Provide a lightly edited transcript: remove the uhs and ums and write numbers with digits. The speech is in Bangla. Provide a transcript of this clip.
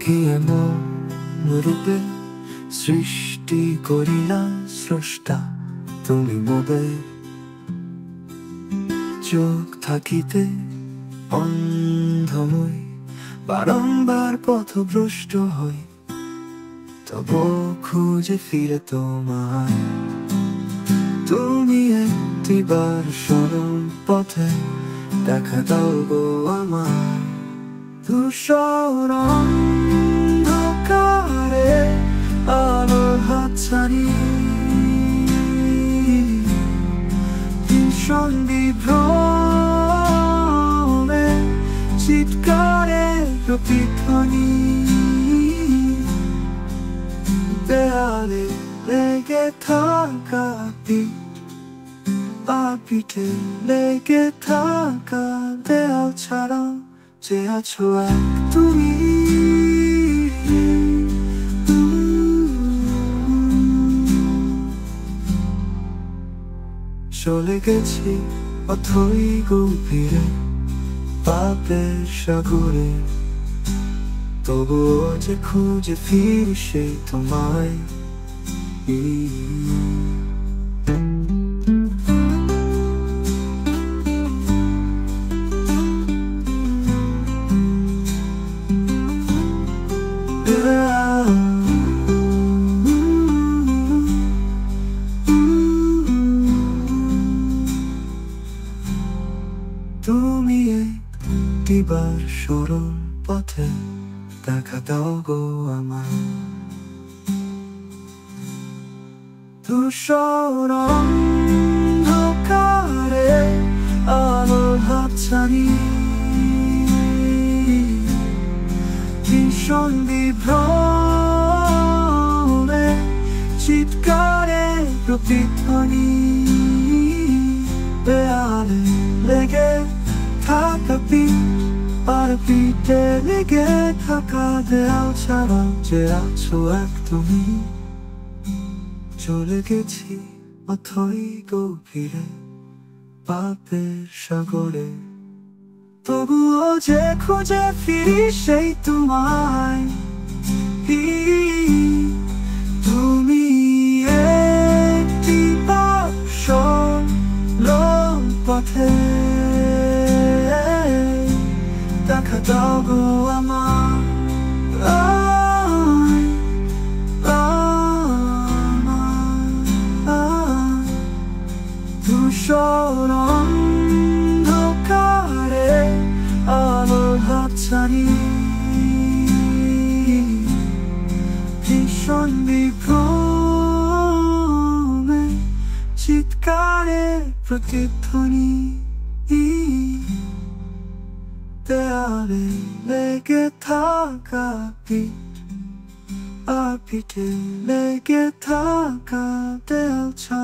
কি এমন রূপে সৃষ্টি করিলা স্রষ্টা তুমি মোদের চোখ থাকিতে অন্ধময় বারংবার পথভ্রষ্ট হই, তবু খুঁজে ফিরে তোমায়। তুমি একটিবার সরল পথে দেখা দাও গো আমায়। ধূসর অন্ধকারে আলোর হাতছানি, ভীষণ বিভ্রমে চিৎকারের প্রতিধ্বনি, দেয়ালে লেগে থাকা পিঠে লেগে থাকা দেয়াল ছাড়া যে আছো এক তুমি। চলে গেছি অথই গভীরে পাপের সাগরে, তবুও যে খুঁজে ফিরি সেই তোমায়। তুমি একটিবার সরল পথে দেখা দাও গো আমায়। ধূসর অন্ধকারে আলোর হাতছানি, ভীষণ বিভ্রমে চিৎকারের প্রতিধ্বনি, দেয়ালে লেগে থাকা আর পিঠে লেগে থাকা দেয়াল ছাড়া যে আছো এক তুমি। চলে গেছি অথই গভীরে পাপের সাগরে, তবুও যে খুঁজে ফিরি সেই তোমায়। তুমি একটিবার সরল পথে দেখা দাও গো আমায়। ধূসর অন্ধকারে আলোর হাতছানি, ভীষণ বিভ্রমে চিৎকারের প্রতিধ্বনি, দেয়ালে লেগে থাকা আর পিঠে লেগে থাকা দেয়াল ছাড়া